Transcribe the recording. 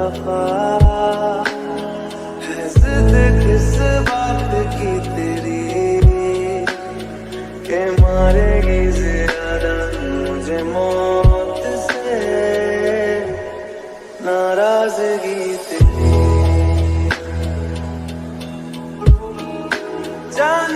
खफा है जिद किस बात की तेरी के मारेगी ज्यादा मुझे मौत से नाराजगी तेरी जान